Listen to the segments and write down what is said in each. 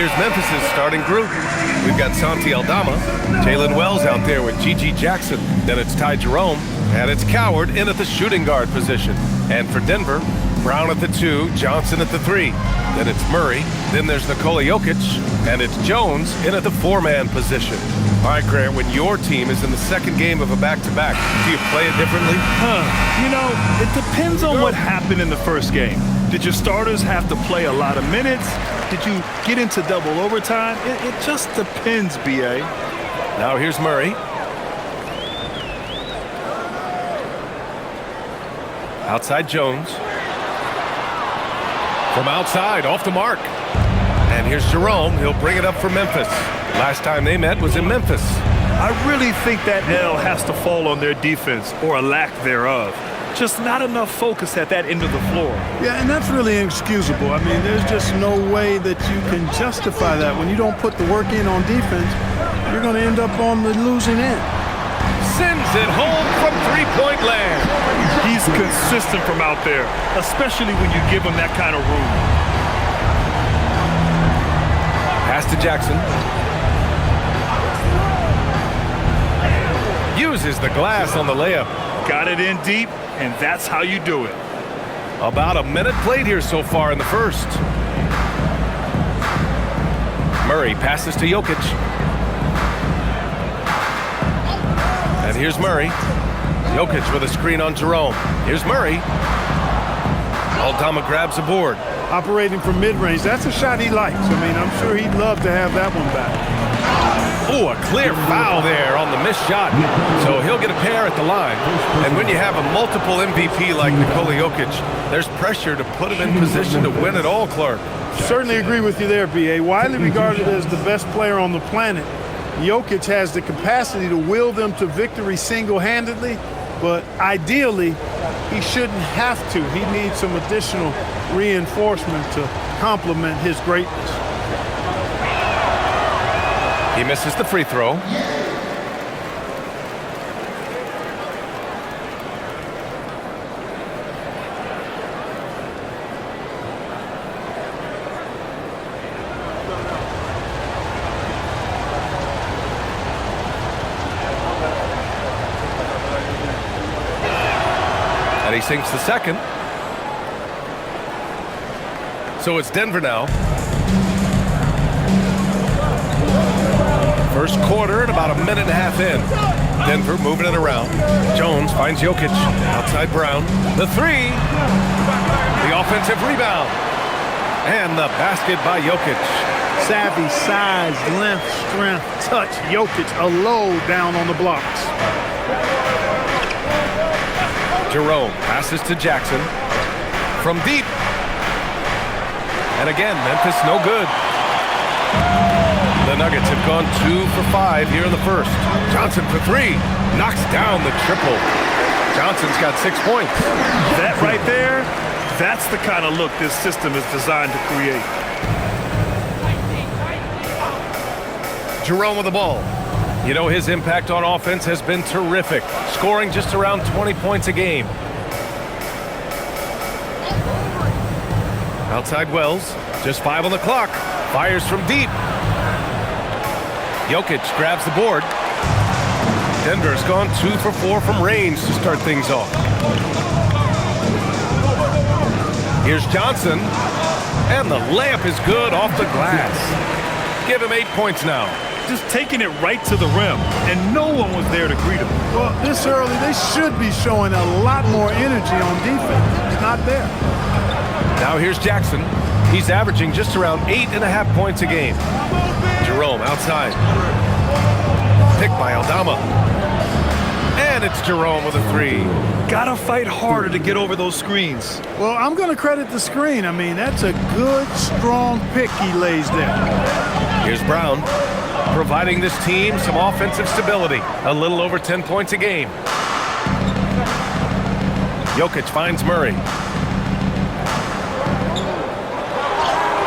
here's Memphis' starting group. We've got Santi Aldama, Jalen Wells out there with Gigi Jackson. Then it's Ty Jerome, and it's Coward in at the shooting guard position. And for Denver, Brown at the 2, Johnson at the 3. Then it's Murray, then there's Nikola Jokic, and it's Jones in at the 4-man position. All right, Grant, when your team is in the second game of a back-to-back, do you play it differently? You know, it depends on what happened in the first game. Did your starters have to play a lot of minutes? Did you get into double overtime? It just depends, B.A. Now here's Murray. Outside Jones. From outside, off the mark. And here's Jerome. He'll bring it up for Memphis. Last time they met was in Memphis. I really think that L has to fall on their defense, or a lack thereof. Just not enough focus at that end of the floor. Yeah, and that's really inexcusable. I mean, there's just no way that you can justify that. When you don't put the work in on defense, you're going to end up on the losing end. Sends it home from three-point land. He's consistent from out there, especially when you give him that kind of room. Pass to Jackson. Uses the glass on the layup. Got it in deep, and that's how you do it. About a minute played here so far in the first. Murray passes to Jokic. And here's Murray. Jokic with a screen on Jerome. Here's Murray. Aldama grabs a board. Operating from mid-range, that's a shot he likes. I mean, I'm sure he'd love to have that one back. Oh, a clear foul there on the missed shot. So he'll get a pair at the line. And when you have a multiple MVP like Nikola Jokic, there's pressure to put him in position to win it all, Clark. Certainly agree with you there, B.A. Widely regarded as the best player on the planet, Jokic has the capacity to will them to victory single-handedly, but ideally, he shouldn't have to. He needs some additional reinforcement to complement his greatness. He misses the free throw. And he sinks the second. So it's Denver now. First quarter and about a minute and a half in. Denver moving it around. Jones finds Jokic. Outside Brown. The three. The offensive rebound. And the basket by Jokic. Savvy, size, length, strength, touch. Jokic, a load down on the blocks. Jerome passes to Jackson. From deep. And again, Memphis no good. The Nuggets have gone 2 for 5 here in the first. Johnson for 3. Knocks down the triple. Johnson's got 6 points. That right there, that's the kind of look this system is designed to create. Jerome with the ball. You know, his impact on offense has been terrific, scoring just around 20 points a game. Outside Wells, just 5 on the clock. Fires from deep. Jokic grabs the board. Denver's gone 2 for 4 from range to start things off. Here's Johnson. And the layup is good off the glass. Give him 8 points now. Just taking it right to the rim, and no one was there to greet him. Well, this early, they should be showing a lot more energy on defense. It's not there. Now here's Jackson. He's averaging just around 8.5 points a game. Jerome outside. Picked by Aldama. And it's Jerome with a 3. Gotta fight harder to get over those screens. Well, I'm going to credit the screen. I mean, that's a good, strong pick he lays there. Here's Brown, providing this team some offensive stability. A little over 10 points a game. Jokic finds Murray.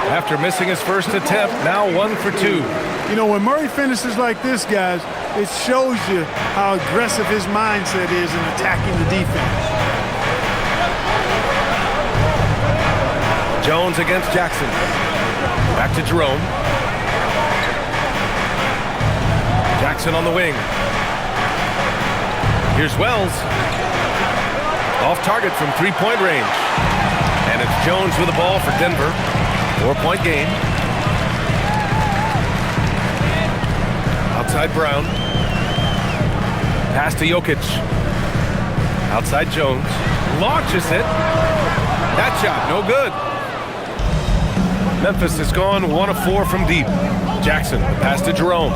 After missing his first attempt, now 1 for 2. You know, when Murray finishes like this, guys, it shows you how aggressive his mindset is in attacking the defense. Jones against Jackson. Back to Jerome. Jackson on the wing. Here's Wells. Off target from three-point range. And it's Jones with the ball for Denver. 4-point game. Outside Brown. Pass to Jokic. Outside Jones. Launches it. That shot, no good. Memphis has gone 1 of 4 from deep. Jackson, pass to Jerome.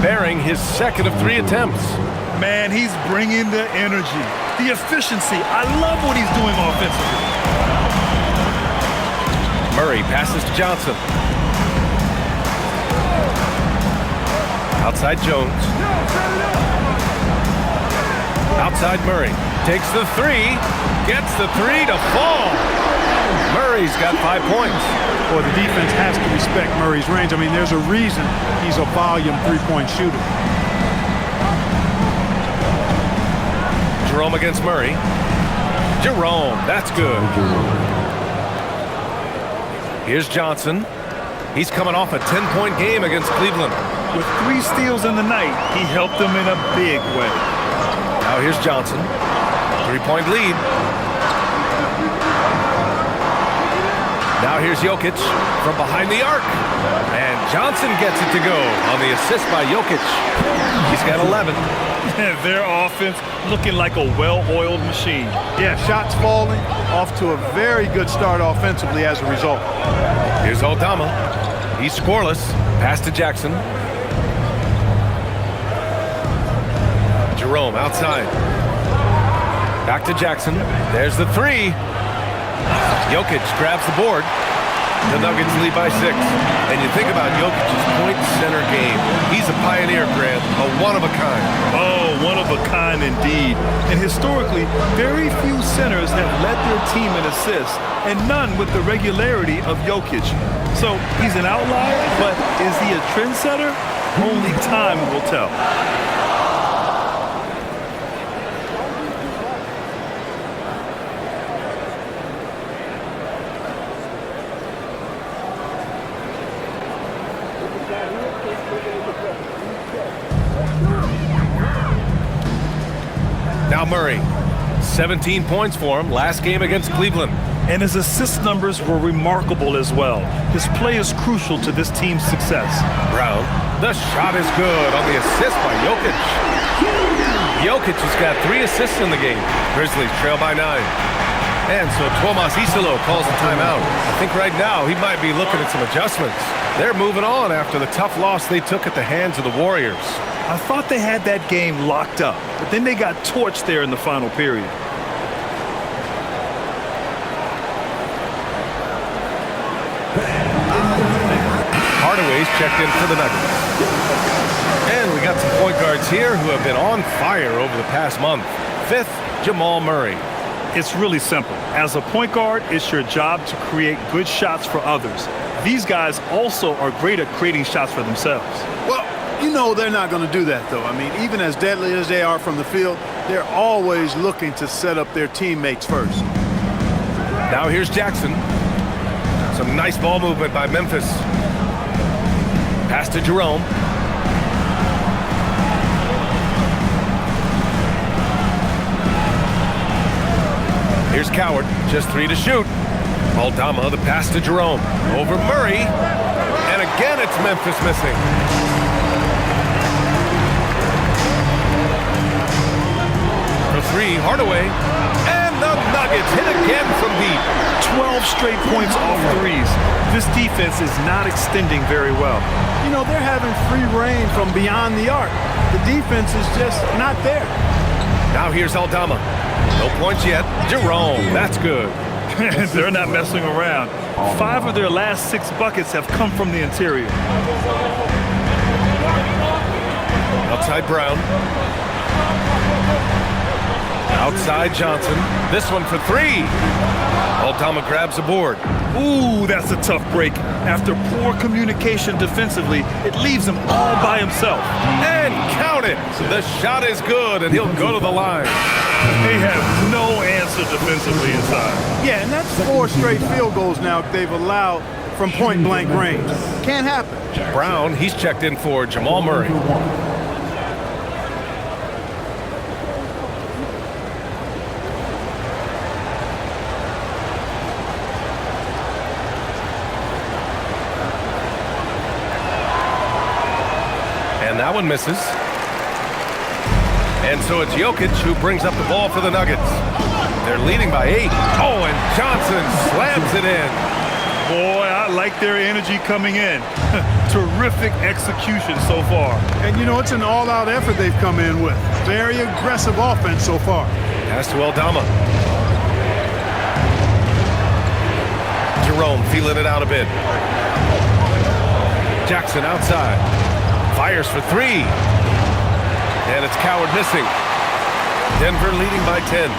Bearing his second of 3 attempts. Man, he's bringing the energy, the efficiency. I love what he's doing offensively. Murray passes to Johnson. Outside Jones. Outside Murray. Takes the 3. Gets the 3 to fall. Murray's got 5 points. Boy, the defense has to respect Murray's range. I mean, there's a reason he's a volume three-point shooter. Jerome against Murray. Jerome, that's good. Here's Johnson. He's coming off a 10-point game against Cleveland. With 3 steals in the night, he helped them in a big way. Now here's Johnson. 3-point lead. Now here's Jokic from behind the arc. And Johnson gets it to go on the assist by Jokic. He's got 11. Their offense looking like a well-oiled machine. Yeah, shots falling, off to a very good start offensively as a result. Here's Aldama. He's scoreless. Pass to Jackson. Jerome outside. Back to Jackson. There's the 3. Jokic grabs the board. The Nuggets lead by 6. And you think about Jokic's point center game. He's a pioneer, Grant. A one-of-a-kind. Oh, one of a kind indeed. And historically, very few centers have led their team in assists, and none with the regularity of Jokic. So he's an outlier, but is he a trendsetter? Only time will tell. Now Murray, 17 points for him last game against Cleveland. And his assist numbers were remarkable as well. His play is crucial to this team's success. Brown, the shot is good on the assist by Jokic. Jokic has got 3 assists in the game. Grizzlies trail by 9. And so Tomas Isolo calls a timeout. I think right now he might be looking at some adjustments. They're moving on after the tough loss they took at the hands of the Warriors. I thought they had that game locked up, but then they got torched there in the final period. Hardaway's checked in for the Nuggets. And we got some point guards here who have been on fire over the past month. 5th, Jamal Murray. It's really simple. As a point guard, it's your job to create good shots for others. These guys also are great at creating shots for themselves. Well, you know they're not going to do that, though. I mean, even as deadly as they are from the field, they're always looking to set up their teammates first. Now here's Jackson. Some nice ball movement by Memphis. Pass to Jerome. Here's Coward, just 3 to shoot. Aldama, the pass to Jerome. Over Murray. And again, it's Memphis missing. For 3, Hardaway. And the Nuggets hit again from deep. 12 straight points off threes. This defense is not extending very well. You know, they're having free reign from beyond the arc. The defense is just not there. Now here's Aldama. No points yet. Jerome, that's good. They're not messing around. 5 of their last 6 buckets have come from the interior. Outside Brown. Outside Johnson. This one for 3. Aldama grabs the board. Ooh, that's a tough break. After poor communication defensively, it leaves him all by himself. And count it. The shot is good, and he'll go to the line. They have no answer aggressive defensively inside. Yeah, and that's 4 straight field goals now they've allowed from point-blank range. Can't happen. Brown, he's checked in for Jamal Murray. And that one misses. And so it's Jokic who brings up the ball for the Nuggets. They're leading by 8. Oh, and Johnson slams it in. Boy, I like their energy coming in. Terrific execution so far. And, you know, it's an all-out effort they've come in with. Very aggressive offense so far. Pass to Aldama. Jerome feeling it out a bit. Jackson outside. Fires for 3. And it's Coward missing. Denver leading by 10.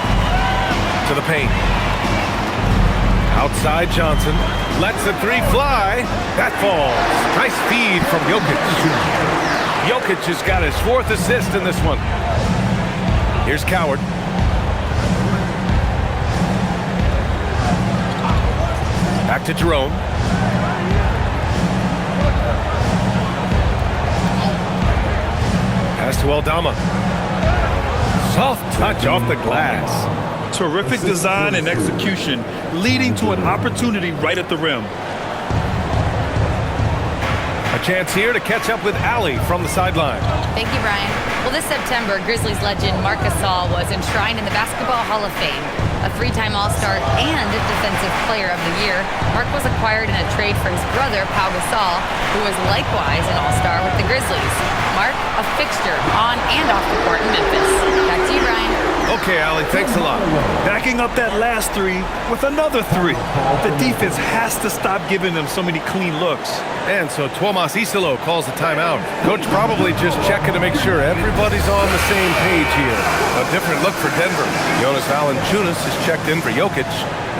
To the paint. Outside Johnson. Lets the 3 fly. That falls. Nice feed from Jokic. Jokic has got his 4th assist in this one. Here's Coward. Back to Jerome. Pass to Aldama. Soft touch off the glass. Terrific design and execution, leading to an opportunity right at the rim. A chance here to catch up with Allie from the sideline. Thank you, Brian. Well, this September, Grizzlies legend Marc Gasol was enshrined in the Basketball Hall of Fame. A 3-time All-Star and Defensive Player of the Year, Marc was acquired in a trade for his brother, Pau Gasol, who was likewise an All-Star with the Grizzlies. Marc, a fixture on and off the court in Memphis. Back to you, Brian. Okay, Allie, thanks a lot. Backing up that last 3 with another 3. The defense has to stop giving them so many clean looks. And so Tuomas Isalo calls the timeout. Coach probably just checking to make sure everybody's on the same page here. A different look for Denver. Jonas Valanciunas is checked in for Jokic.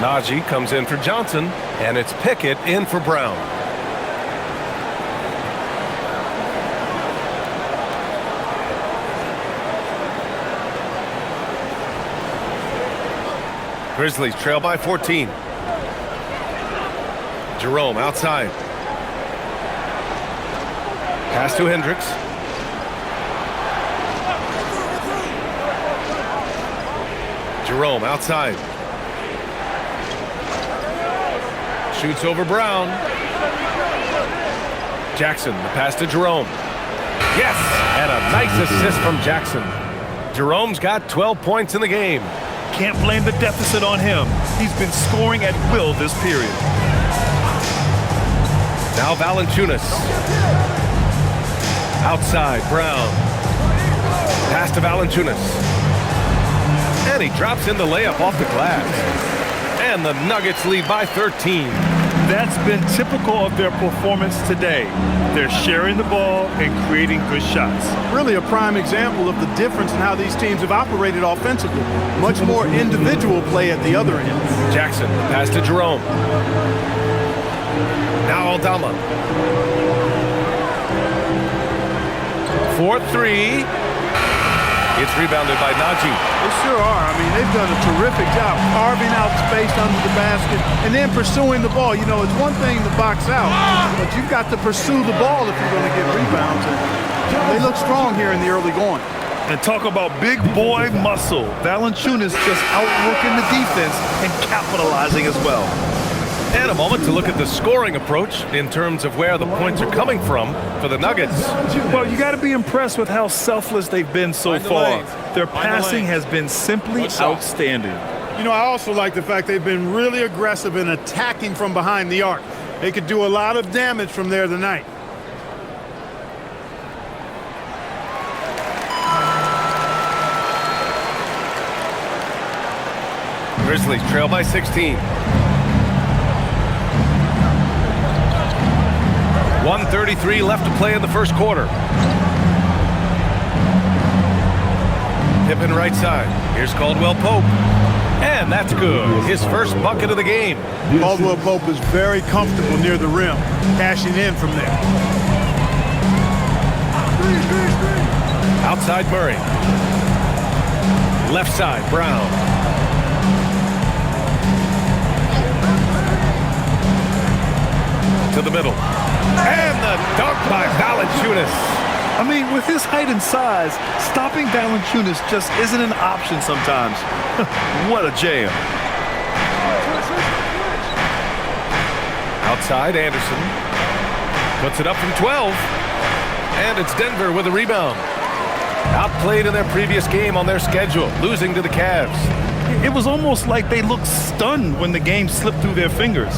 Najee comes in for Johnson. And it's Pickett in for Brown. Grizzlies trail by 14. Jerome outside. Pass to Hendricks. Jerome outside. Shoots over Brown. Jackson, the pass to Jerome. Yes! And a nice assist from Jackson. Jerome's got 12 points in the game. Can't blame the deficit on him. He's been scoring at will this period. Now Valanciunas. Outside, Brown. Pass to Valanciunas. And he drops in the layup off the glass. And the Nuggets lead by 13. That's been typical of their performance today. They're sharing the ball and creating good shots. Really a prime example of the difference in how these teams have operated offensively. Much more individual play at the other end. Jackson, pass to Jerome. Now Aldama. 4-3. It's rebounded by Najee. They sure are. I mean, they've done a terrific job carving out space under the basket and then pursuing the ball. You know, it's one thing to box out, but you've got to pursue the ball if you're going to get rebounds. And they look strong here in the early going. And talk about big boy muscle. Valanciunas just outworking the defense and capitalizing as well. And a moment to look at the scoring approach in terms of where the points are coming from for the Nuggets. Well, you got to be impressed with how selfless they've been so far. Their passing has been simply outstanding. You know, I also like the fact they've been really aggressive in attacking from behind the arc. They could do a lot of damage from there tonight. Grizzlies trail by 16. 1:33 left to play in the first quarter. Pippen right side. Here's Caldwell Pope. And that's good. His first bucket of the game. Caldwell Pope is very comfortable near the rim, cashing in from there. Outside Murray. Left side, Brown. middle. And the dunk by Valanciunas. I mean, with his height and size, stopping Valanciunas just isn't an option sometimes. What a jam. Outside, Anderson puts it up from 12. And it's Denver with a rebound. Outplayed in their previous game on their schedule, losing to the Cavs. It was almost like they looked stunned when the game slipped through their fingers.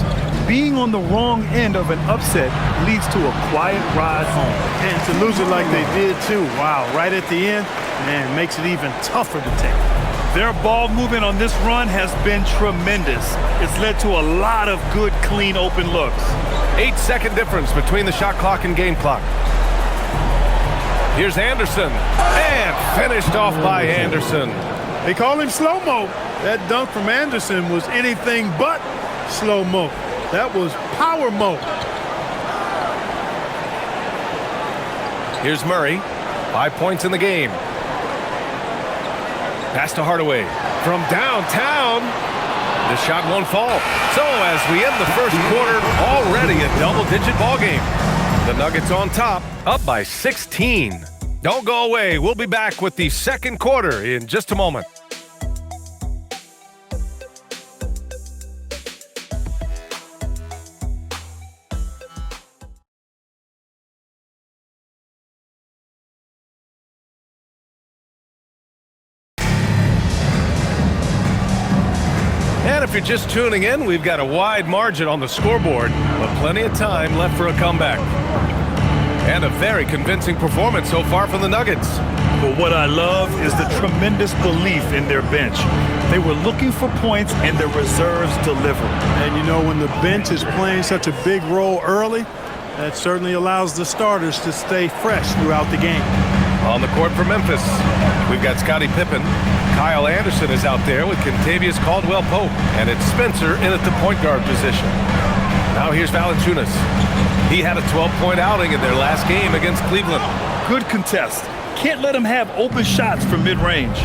Being on the wrong end of an upset leads to a quiet ride home. And to lose it like they did too. Wow, right at the end, man, makes it even tougher to take. Their ball movement on this run has been tremendous. It's led to a lot of good, clean, open looks. 8-second difference between the shot clock and game clock. Here's Anderson, and finished off by Anderson. They call him slow-mo. That dunk from Anderson was anything but slow-mo. That was power-mo. Here's Murray, 5 points in the game. Pass to Hardaway from downtown. The shot won't fall. So as we end the first quarter, already a double-digit ball game. The Nuggets on top, up by 16. Don't go away. We'll be back with the second quarter in just a moment. And if you're just tuning in, we've got a wide margin on the scoreboard, but plenty of time left for a comeback. And a very convincing performance so far from the Nuggets. But what I love is the tremendous belief in their bench. They were looking for points, and their reserves delivered. And you know, when the bench is playing such a big role early, that certainly allows the starters to stay fresh throughout the game. On the court for Memphis, we've got Scottie Pippen. Kyle Anderson is out there with Kentavious Caldwell-Pope. And it's Spencer in at the point guard position. Now here's Valanciunas. He had a 12-point outing in their last game against Cleveland. Good contest. Can't let him have open shots from mid-range.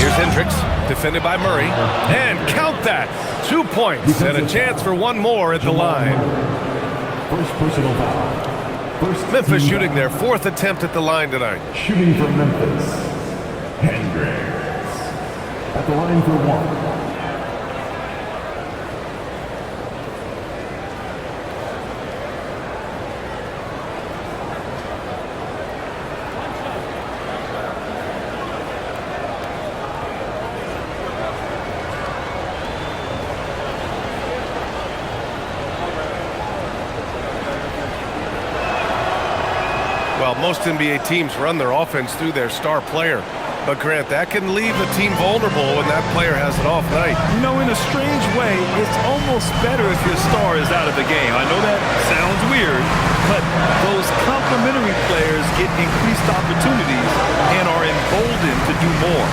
Here's Hendricks, defended by Murray. And count that! 2 points and a chance for one more at the line. First personal foul. Memphis shooting their 4th attempt at the line tonight. Shooting for Memphis, Hendricks. At the line for one. Well, most NBA teams run their offense through their star player. But, Grant, that can leave a team vulnerable when that player has an off night. You know, in a strange way, it's almost better if your star is out of the game. I know that sounds weird, but those complementary players get increased opportunities and are emboldened to do more.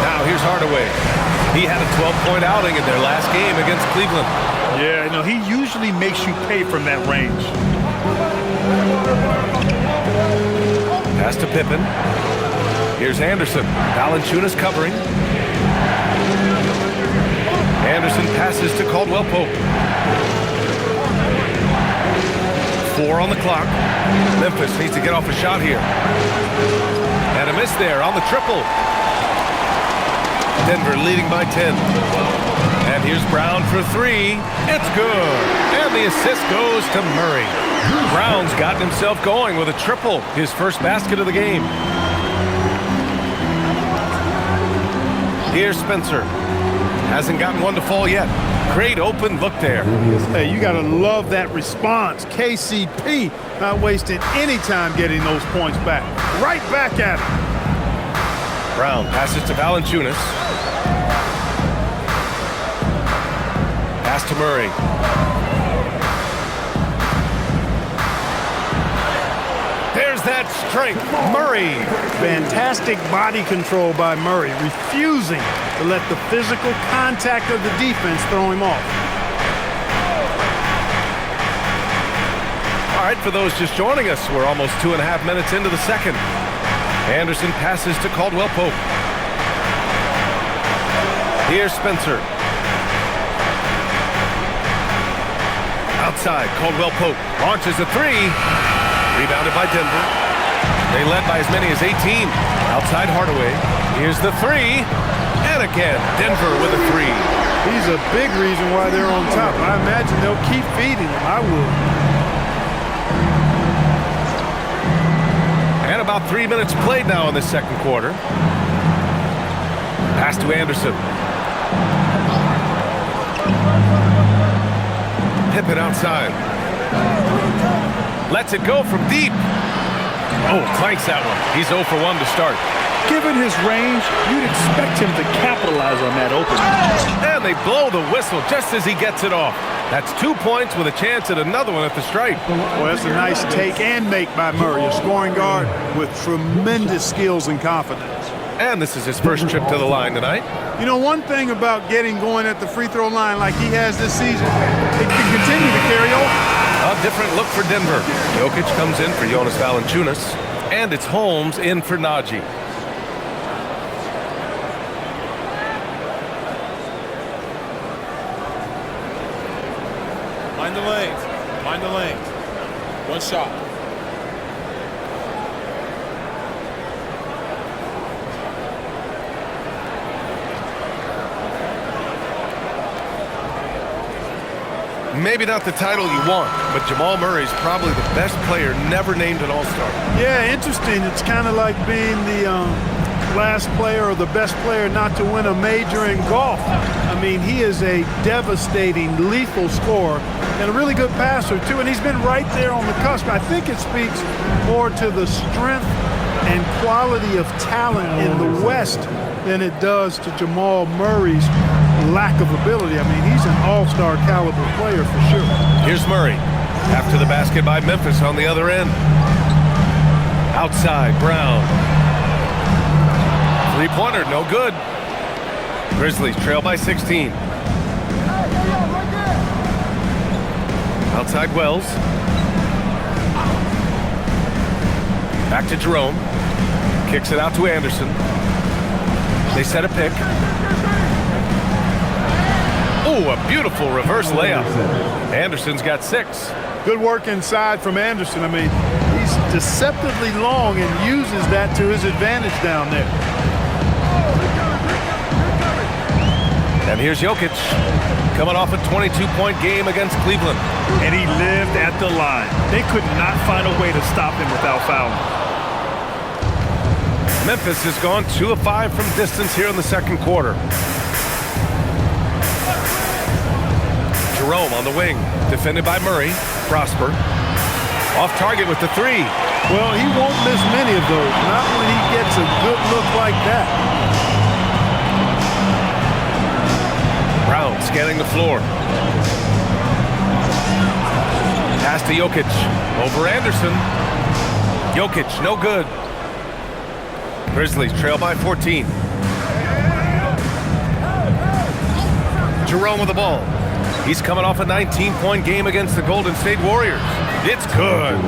Now, here's Hardaway. He had a 12-point outing in their last game against Cleveland. Yeah, you know, he usually makes you pay from that range. Pass to Pippen. Here's Anderson. Valanciunas covering. Anderson passes to Caldwell-Pope. 4 on the clock. Memphis needs to get off a shot here. And a miss there on the triple. Denver leading by 10. And here's Brown for 3. It's good. And the assist goes to Murray. Brown's gotten himself going with a triple, his first basket of the game. Here's Spencer. Hasn't gotten one to fall yet. Great open look there. Hey, you got to love that response. KCP not wasting any time getting those points back. Right back at him. Brown passes to Valanciunas. Pass to Murray. There's that strength. Murray. Fantastic body control by Murray, refusing to let the physical contact of the defense throw him off. All right, for those just joining us, we're almost 2.5 minutes into the second. Anderson passes to Caldwell-Pope. Here's Spencer. Outside, Caldwell Pope launches a three. Rebounded by Denver. They led by as many as 18. Outside Hardaway. Here's the three. And again, Denver with a three. He's a big reason why they're on top. I imagine they'll keep feeding him. I would. And about 3 minutes played now in the second quarter. Pass to Anderson. Pippen outside. Lets it go from deep. Oh, clanks that one. He's 0 for 1 to start. Given his range, you'd expect him to capitalize on that opening. And they blow the whistle just as he gets it off. That's 2 points with a chance at another one at the stripe. Well, that's a nice take and make by Murray, a scoring guard with tremendous skills and confidence. And this is his first trip to the line tonight. You know, one thing about getting going at the free throw line like he has this season, it can continue to carry over. A different look for Denver. Jokic comes in for Jonas Valanciunas, and it's Holmes in for Najee. Mind the lanes. Mind the lanes. One shot. Maybe not the title you want, but Jamal Murray's probably the best player never named an All-Star. Yeah, interesting. It's kind of like being the last player or the best player not to win a major in golf. I mean, he is a devastating, lethal scorer and a really good passer, too. And he's been right there on the cusp. I think it speaks more to the strength and quality of talent in the West than it does to Jamal Murray's lack of ability. I mean, he's an all-star caliber player for sure. Here's Murray. After the basket by Memphis on the other end. Outside, Brown. Three-pointer, no good. Grizzlies trail by 16. Outside Wells. Back to Jerome. Kicks it out to Anderson. They set a pick. Oh, a beautiful reverse layup. Anderson's got 6. Good work inside from Anderson. I mean, he's deceptively long and uses that to his advantage down there. And here's Jokic, coming off a 22-point game against Cleveland. And he lived at the line. They could not find a way to stop him without fouling. Memphis has gone 2 of 5 from distance here in the second quarter. Jerome on the wing, defended by Murray. Prosper. Off target with the 3. Well, he won't miss many of those, not when he gets a good look like that. Brown scanning the floor. Pass to Jokic. Over Anderson. Jokic, no good. Grizzlies trail by 14. Jerome with the ball. He's coming off a 19-point game against the Golden State Warriors. It's good.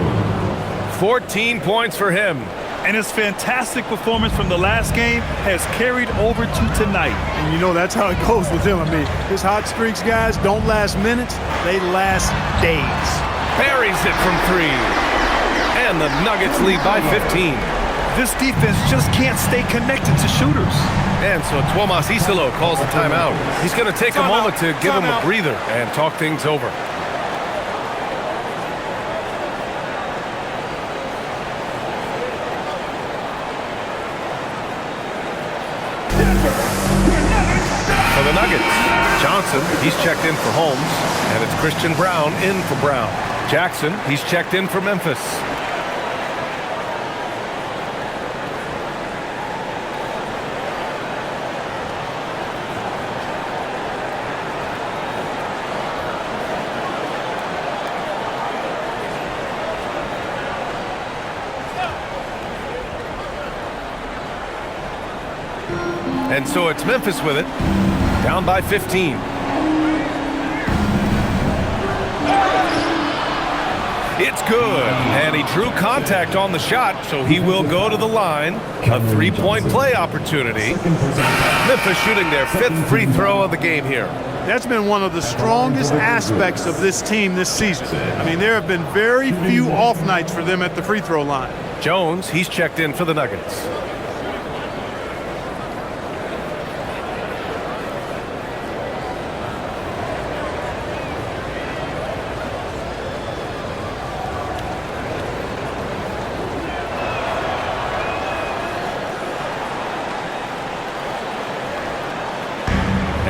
14 points for him. And his fantastic performance from the last game has carried over to tonight. And you know, that's how it goes with him. I mean, his hot streaks, guys, don't last minutes. They last days. Buries it from 3. And the Nuggets lead by 15. This defense just can't stay connected to shooters. And so Tuomas Isalo calls the timeout. He's going to take a moment to give him a breather and talk things over. For the Nuggets, Johnson, he's checked in for Holmes. And it's Christian Brown in for Brown. Jackson, he's checked in for Memphis. And so it's Memphis with it, down by 15. It's good. And he drew contact on the shot, so he will go to the line. A three-point play opportunity. Memphis shooting their 5th free throw of the game here. That's been one of the strongest aspects of this team this season. I mean, there have been very few off nights for them at the free throw line. Jones, he's checked in for the Nuggets.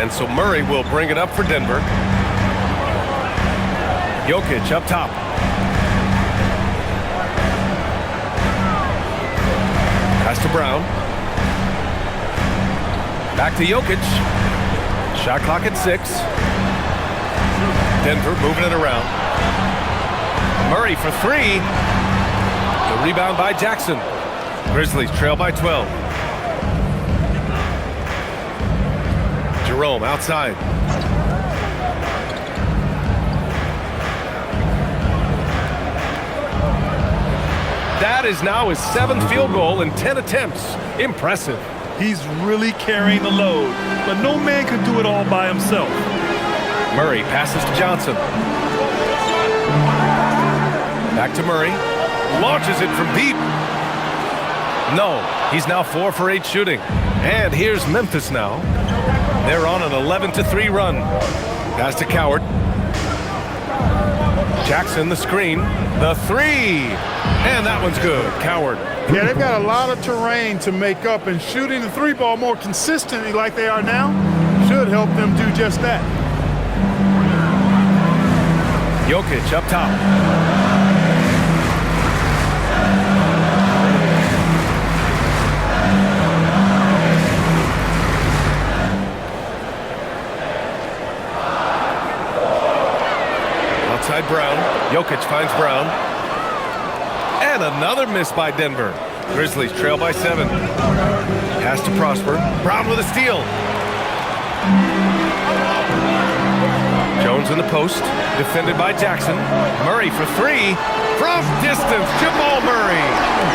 And so Murray will bring it up for Denver. Jokic up top. Pass to Brown. Back to Jokic. Shot clock at 6. Denver moving it around. Murray for 3. The rebound by Jackson. Grizzlies trail by 12. Jerome outside. That is now his 7th field goal in 10 attempts. Impressive. He's really carrying the load, but no man can do it all by himself. Murray passes to Johnson. Back to Murray. Launches it from deep. No, he's now 4 for 8 shooting. And here's Memphis now. They're on an 11-3 run. Pass to Coward. Jackson the screen. The 3. And that one's good. Coward. Yeah, they've got a lot of terrain to make up, and shooting the 3-ball more consistently like they are now should help them do just that. Jokic up top. Outside Brown. Jokic finds Brown. And another miss by Denver. Grizzlies trail by 7. Pass to Prosper. Brown with a steal. Jones in the post. Defended by Jackson. Murray for 3. From distance, Jamal Murray.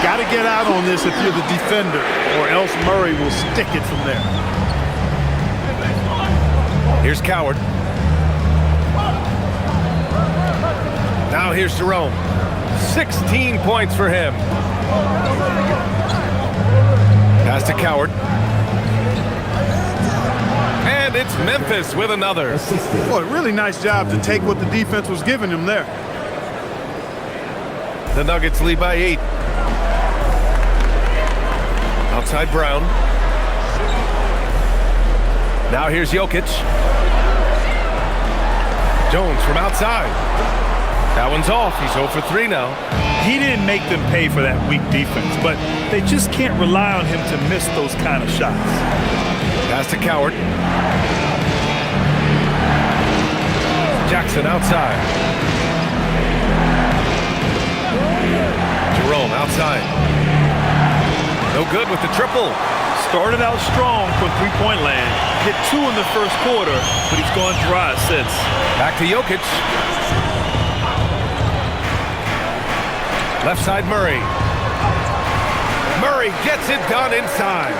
Got to get out on this if you're the defender, or else Murray will stick it from there. Here's Coward. Now here's Jerome. 16 points for him. Pass to Coward. And it's Memphis with another. Boy, really nice job to take what the defense was giving him there. The Nuggets lead by 8. Outside Brown. Now here's Jokic. Jones from outside. That one's off. He's 0 for 3 now. He didn't make them pay for that weak defense, but they just can't rely on him to miss those kind of shots. Pass to Coward. Jackson outside. Jerome outside. No good with the triple. Started out strong from three-point land. Hit 2 in the first quarter, but he's gone dry since. Back to Jokic. Left side Murray. Murray gets it done inside.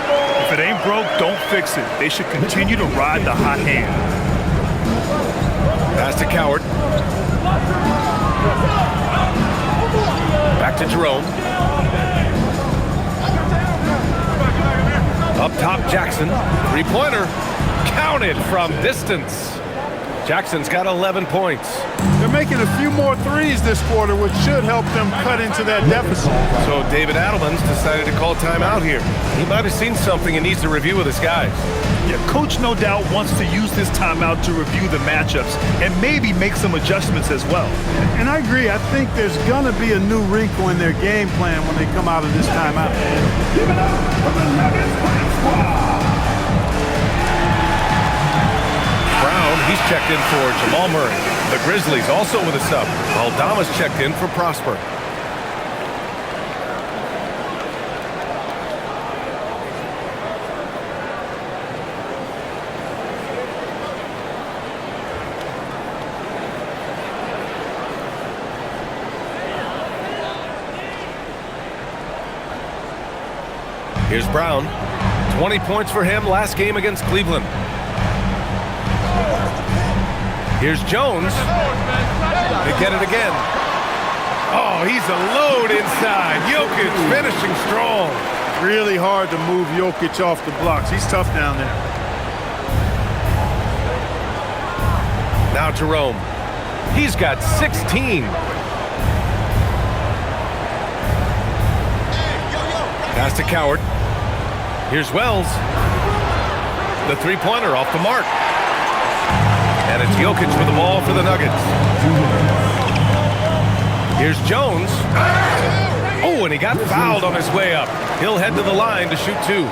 If it ain't broke, don't fix it. They should continue to ride the hot hand. Pass to Coward. Back to Jerome. Up top, Jackson. Three-pointer. Counted from distance. Jackson's got 11 points. They're making a few more threes this quarter, which should help them cut into that deficit. So David Adelman's decided to call timeout here. He might have seen something and needs to review with his guys. Yeah, coach no doubt wants to use this timeout to review the matchups and maybe make some adjustments as well. And I agree. I think there's going to be a new wrinkle in their game plan when they come out of this timeout. Give it up for the Nuggets Playing Squad. Brown, he's checked in for Jamal Murray. The Grizzlies also with a sub. Aldama's checked in for Prosper. Here's Brown. 20 points for him last game against Cleveland. Here's Jones. They get it again. Oh, he's a load inside. Jokic finishing strong. Really hard to move Jokic off the blocks. He's tough down there. Now Jerome. He's got 16. Pass to Coward. Here's Wells. The three-pointer off the mark. And it's Jokic with the ball for the Nuggets. Here's Jones. Oh, and he got fouled on his way up. He'll head to the line to shoot two.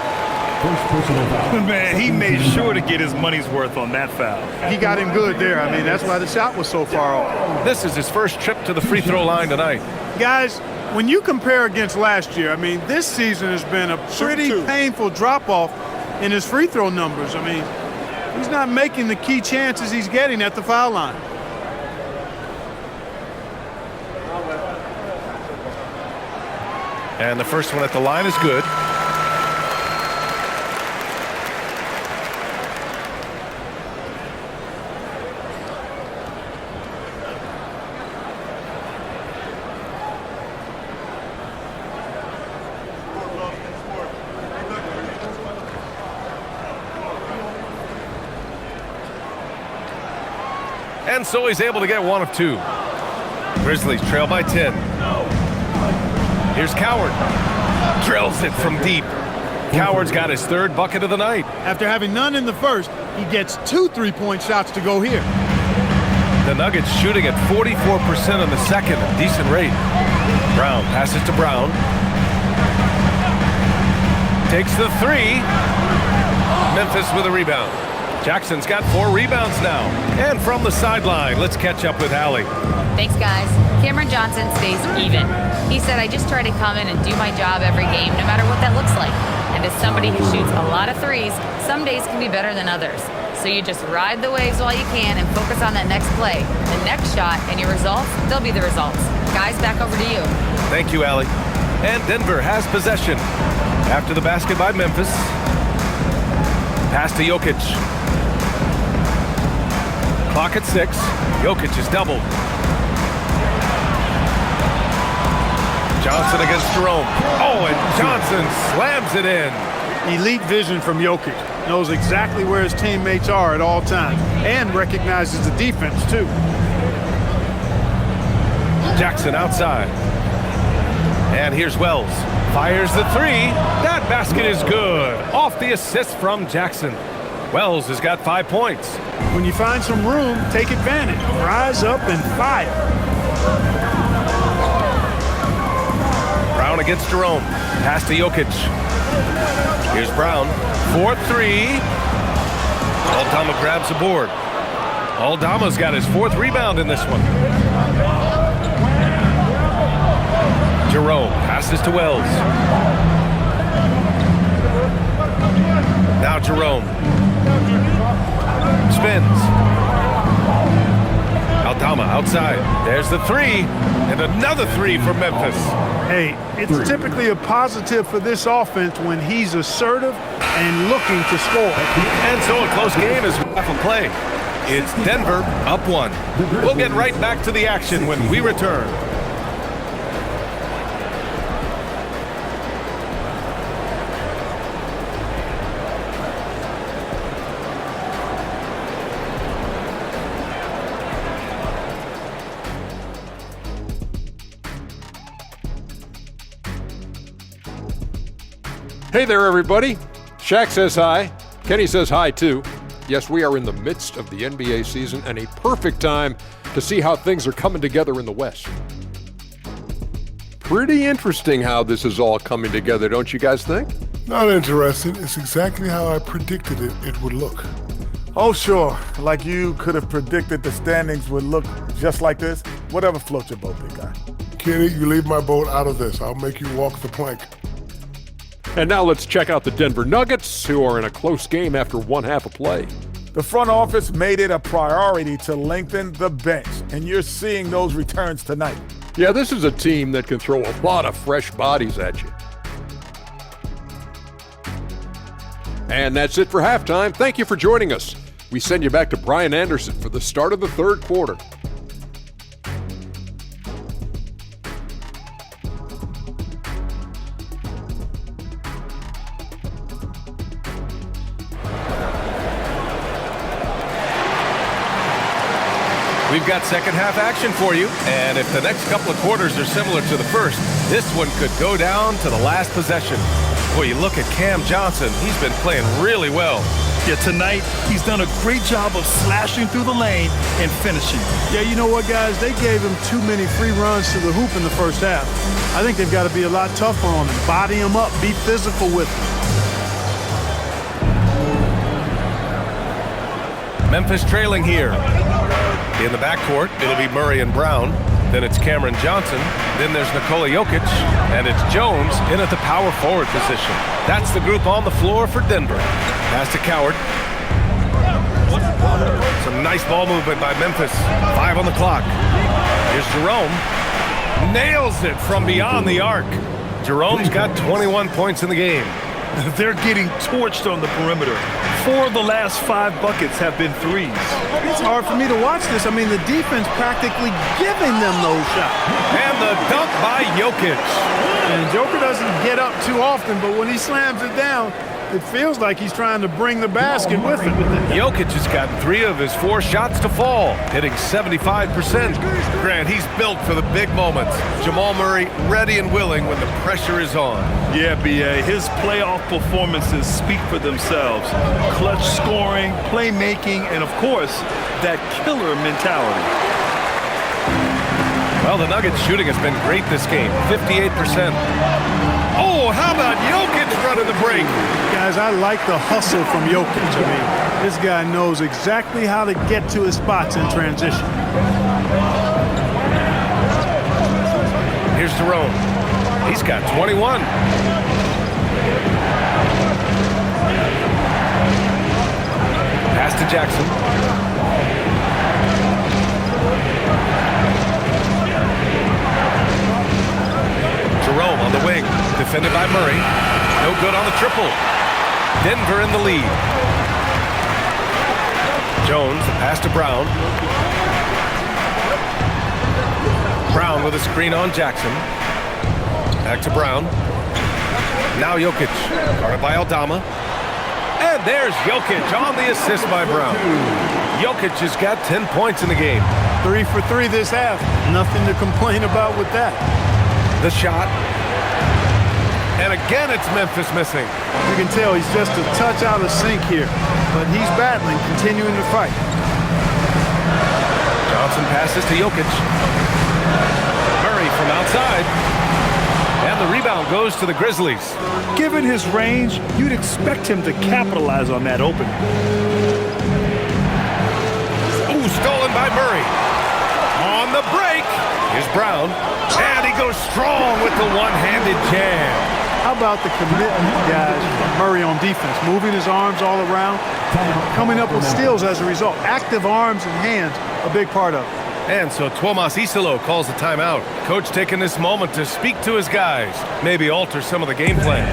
Man, he made sure to get his money's worth on that foul. He got him good there. I mean, that's why the shot was so far off. This is his first trip to the free throw line tonight. Guys, when you compare against last year, I mean, this season has been a pretty painful drop-off in his free throw numbers. I mean, he's not making the key chances he's getting at the foul line. And the first one at the line is good. And so he's able to get one of two. Grizzlies trail by 10. Here's Coward. Drills it from deep. Coward's got his third bucket of the night. After having none in the first, he gets 2 3-point shots to go here. The Nuggets shooting at 44% in the second, a decent rate. Brown passes to Brown. Takes the three. Memphis with a rebound. Jackson's got 4 rebounds now. And from the sideline, let's catch up with Allie. Thanks, guys. Cameron Johnson stays even. He said, I just try to come in and do my job every game, no matter what that looks like. And as somebody who shoots a lot of threes, some days can be better than others. So you just ride the waves while you can and focus on that next play. The next shot and your results, they'll be the results. Guys, back over to you. Thank you, Allie. And Denver has possession. After the basket by Memphis. Pass to Jokic. Clock at 6. Jokic is doubled. Johnson against Jerome. Oh, and Johnson slams it in. Elite vision from Jokic. Knows exactly where his teammates are at all times and recognizes the defense, too. Jackson outside. And here's Wells. Fires the three. That basket is good. Off the assist from Jackson. Wells has got 5 points. When you find some room, take advantage. Rise up and fire. Brown against Jerome. Pass to Jokic. Here's Brown. 4-3. Aldama grabs the board. Aldama's got his 4th rebound in this one. Jerome passes to Wells. Now Jerome. Spins. Aldama outside. There's the three. And another three for Memphis. Hey, it's typically a positive for this offense when he's assertive and looking to score. And so a close game is half a play. It's Denver up 1. We'll get right back to the action when we return. Hey there, everybody. Shaq says hi. Kenny says hi, too. Yes, we are in the midst of the NBA season and a perfect time to see how things are coming together in the West. Pretty interesting how this is all coming together, don't you guys think? Not interesting. It's exactly how I predicted it would look. Oh, sure. Like you could have predicted the standings would look just like this. Whatever floats your boat, big guy. Kenny, you leave my boat out of this. I'll make you walk the plank. And now let's check out the Denver Nuggets, who are in a close game after 1 half of play. The front office made it a priority to lengthen the bench, and you're seeing those returns tonight. Yeah, this is a team that can throw a lot of fresh bodies at you. And that's it for halftime. Thank you for joining us. We send you back to Brian Anderson for the start of the third quarter. We've got second half action for you, and if the next couple of quarters are similar to the first, this one could go down to the last possession. Boy, you look at Cam Johnson, he's been playing really well. Yeah, tonight he's done a great job of slashing through the lane and finishing. Yeah, you know what, guys? They gave him too many free runs to the hoop in the first half. I think they've got to be a lot tougher on him. Body him up, be physical with him. Memphis trailing here. In the backcourt, it'll be Murray and Brown. Then it's Cameron Johnson. Then there's Nikola Jokic. And it's Jones in at the power forward position. That's the group on the floor for Denver. Pass to Coward. Some nice ball movement by Memphis. 5 on the clock. Here's Jerome. Nails it from beyond the arc. Jerome's got 21 points in the game. They're getting torched on the perimeter. 4 of the last 5 buckets have been threes. It's hard for me to watch this. I mean, the defense practically giving them those shots. And the dunk by Jokic. And Joker doesn't get up too often, but when he slams it down, it feels like he's trying to bring the basket with him. Jokic has gotten 3 of his 4 shots to fall, hitting 75%. Grant, he's built for the big moments. Jamal Murray ready and willing when the pressure is on. Yeah, B.A., his playoff performances speak for themselves. Clutch scoring, playmaking, and of course, that killer mentality. Well, the Nuggets shooting has been great this game, 58%. Oh, how about Jokic running the break? Guys, I like the hustle from Jokic. I mean, this guy knows exactly how to get to his spots in transition. Here's Jerome. He's got 21. Pass to Jackson. Jerome on the wing, defended by Murray. No good on the triple. Denver in the lead. Jones, the pass to Brown. Brown with a screen on Jackson. Back to Brown. Now Jokic, guarded by Aldama. And there's Jokic on the assist by Brown. Jokic has got 10 points in the game. 3 for 3 this half. Nothing to complain about with that. The shot. And again, it's Memphis missing. You can tell he's just a touch out of sync here, but he's battling, continuing to fight. Johnson passes to Jokic. Murray from outside. And the rebound goes to the Grizzlies. Given his range, you'd expect him to capitalize on that opening. Ooh, stolen by Murray. On the break. Here's Brown. And he goes strong with the one-handed jam. How about the commitment, guys, from Murray on defense? Moving his arms all around, coming up with steals as a result. Active arms and hands, a big part of it. And so Tuomas Isalo calls the timeout. Coach taking this moment to speak to his guys, maybe alter some of the game plan.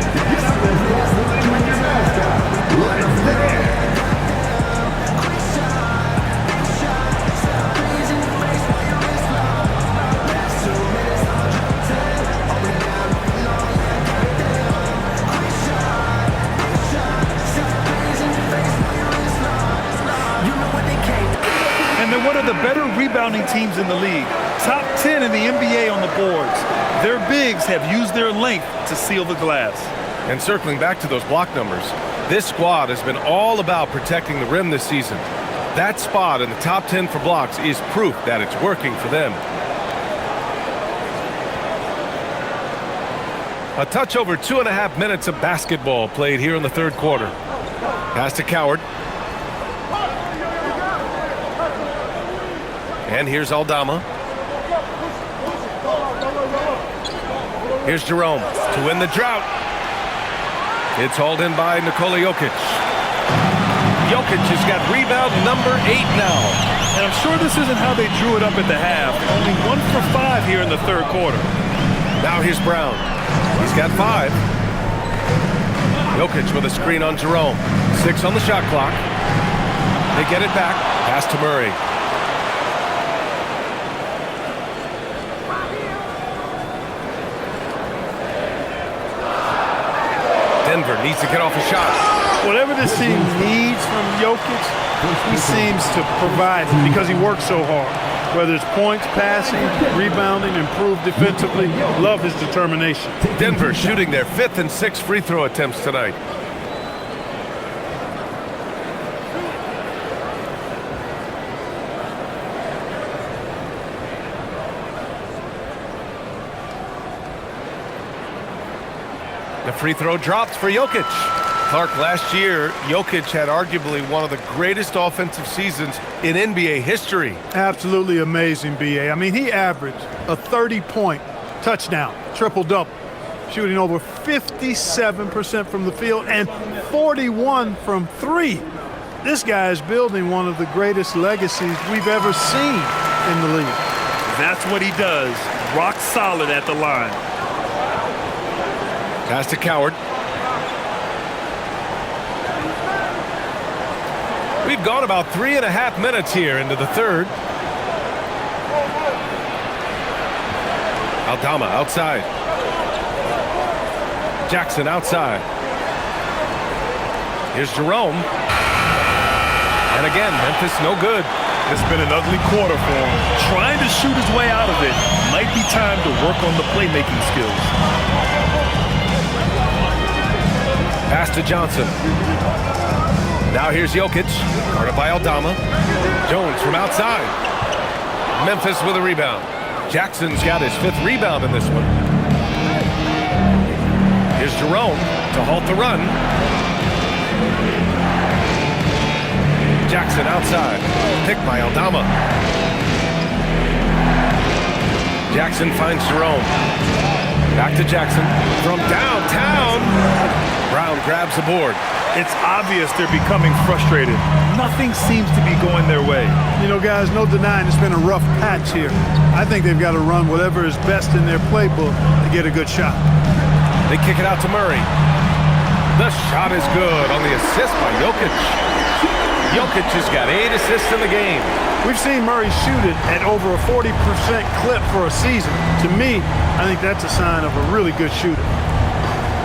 One of the better rebounding teams in the league. Top 10 in the NBA on the boards. Their bigs have used their length to seal the glass. And circling back to those block numbers, this squad has been all about protecting the rim this season. That spot in the top 10 for blocks is proof that it's working for them. A touch over 2.5 minutes of basketball played here in the third quarter. Pass to Coward. And here's Aldama. Here's Jerome to win the drought. It's hauled in by Nikola Jokic. Jokic has got rebound number 8 now. And I'm sure this isn't how they drew it up at the half. Only 1 for 5 here in the third quarter. Now here's Brown. He's got 5. Jokic with a screen on Jerome. 6 on the shot clock. They get it back. Pass to Murray. Denver needs to get off a shot. Whatever this team needs from Jokic, he seems to provide it because he works so hard. Whether it's points, passing, rebounding, improved defensively, love his determination. Denver shooting their 5th and 6th free throw attempts tonight. The free throw drops for Jokic. Clark, last year, Jokic had arguably one of the greatest offensive seasons in NBA history. Absolutely amazing, B.A. I mean, he averaged a 30-point touchdown, triple-double, shooting over 57% from the field and 41 from 3. This guy is building one of the greatest legacies we've ever seen in the league. That's what he does. Rock solid at the line. Pass to Coward. We've gone about 3.5 minutes here into the third. Aldama outside. Jackson outside. Here's Jerome. And again, Memphis no good. It's been an ugly quarter for him. Trying to shoot his way out of it. Might be time to work on the playmaking skills. Pass to Johnson. Now here's Jokic, guarded by Aldama. Jones from outside. Memphis with a rebound. Jackson's got his 5th rebound in this one. Here's Jerome to halt the run. Jackson outside, picked by Aldama. Jackson finds Jerome. Back to Jackson from downtown. Brown grabs the board. It's obvious they're becoming frustrated. Nothing seems to be going their way. You know, guys, no denying it's been a rough patch here. I think they've got to run whatever is best in their playbook to get a good shot. They kick it out to Murray. The shot is good on the assist by Jokic. Jokic has got 8 assists in the game. We've seen Murray shoot it at over a 40% clip for a season. To me, I think that's a sign of a really good shooter.